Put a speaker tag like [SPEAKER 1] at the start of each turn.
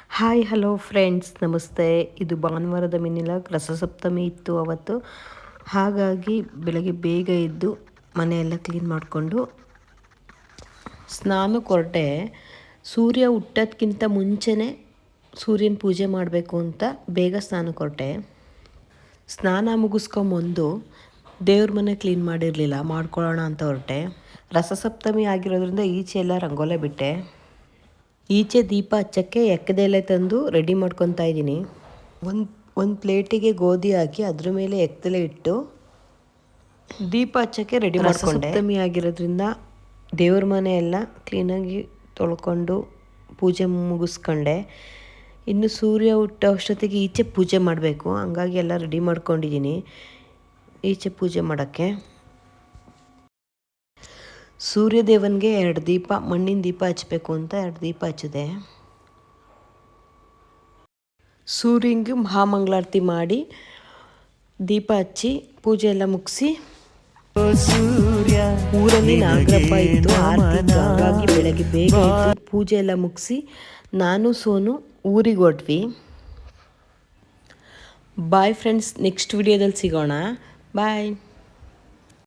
[SPEAKER 1] Hi hello friends, ನಮಸ್ತೆ. ಇದು ಭಾನುವಾರದ ಮಿನಿಲಾಗ್. ರಸಸಪ್ತಮಿ ಇತ್ತು ಅವತ್ತು. ಹಾಗಾಗಿ ಬೆಳಗ್ಗೆ ಬೇಗ ಎದ್ದು ಮನೆಯೆಲ್ಲ ಕ್ಲೀನ್ ಮಾಡಿಕೊಂಡು ಸ್ನಾನಕ್ಕೆ ಹೊರಟೆ. ಸೂರ್ಯ ಹುಟ್ಟೋದ್ಕಿಂತ ಮುಂಚೆನೇ ಸೂರ್ಯನ ಪೂಜೆ ಮಾಡಬೇಕು ಅಂತ ಬೇಗ ಸ್ನಾನಕ್ಕೆ ಹೊರಟೆ. ಸ್ನಾನ ಮುಗಿಸ್ಕೊಂಬಂದು ದೇವ್ರ ಮನೆ ಕ್ಲೀನ್ ಮಾಡಿರಲಿಲ್ಲ, ಮಾಡ್ಕೊಳ್ಳೋಣ ಅಂತ ಹೊರಟೆ. ರಸಸಪ್ತಮಿ ಆಗಿರೋದ್ರಿಂದ ಈಚೆ ಎಲ್ಲ ರಂಗೋಲೆ ಬಿಟ್ಟೆ. ಈಚೆ ದೀಪ ಹಚ್ಚಕ್ಕೆ ಎಕ್ಕದೆಲೆ ತಂದು ರೆಡಿ ಮಾಡ್ಕೊತಾ ಇದ್ದೀನಿ. ಒಂದು ಪ್ಲೇಟಿಗೆ ಗೋಧಿ ಹಾಕಿ ಅದ್ರ ಮೇಲೆ ಎಕ್ಕದೆಲೆ ಇಟ್ಟು ದೀಪ ಹಚ್ಚಕ್ಕೆ ರೆಡಿ ಮಾಡ್ಕೊಂಡೆ. ಸಪ್ತಮಿ ಆಗಿರೋದ್ರಿಂದ ದೇವ್ರ ಮನೆ ಎಲ್ಲ ಕ್ಲೀನಾಗಿ ತೊಳ್ಕೊಂಡು ಪೂಜೆ ಮುಗಿಸ್ಕೊಂಡೆ. ಇನ್ನು ಸೂರ್ಯ ಹುಟ್ಟೋ ಅಷ್ಟೊತ್ತಿಗೆ ಈಚೆ ಪೂಜೆ ಮಾಡಬೇಕು, ಹಂಗಾಗಿ ಎಲ್ಲ ರೆಡಿ ಮಾಡ್ಕೊಂಡಿದ್ದೀನಿ ಈಚೆ ಪೂಜೆ ಮಾಡೋಕ್ಕೆ. ಸೂರ್ಯದೇವನಿಗೆ 2 ದೀಪ, ಮಣ್ಣಿನ ದೀಪ ಹಚ್ಚಬೇಕು ಅಂತ 2 ದೀಪ ಹಚ್ಚಿದೆ. ಸೂರ್ಯಂಗೆ ಮಹಾಮಂಗಳಾರತಿ ಮಾಡಿ ದೀಪ ಹಚ್ಚಿ ಪೂಜೆ ಎಲ್ಲ ಮುಗಿಸಿ, ಊರಲ್ಲಿ ನಾಗರಪ್ಪ ಇತ್ತು, ಹಾಗಾಗಿ ಬೆಳಗ್ಗೆ ಬೇಗ ಇದ್ದು ಪೂಜೆ ಎಲ್ಲ ಮುಗಿಸಿ ನಾನು ಸೋನು ಊರಿಗೆ ಹೊರಟ್ವಿ. ಬಾಯ್ ಫ್ರೆಂಡ್ಸ್, ನೆಕ್ಸ್ಟ್ ವಿಡಿಯೋದಲ್ಲಿ ಸಿಗೋಣ. ಬಾಯ್.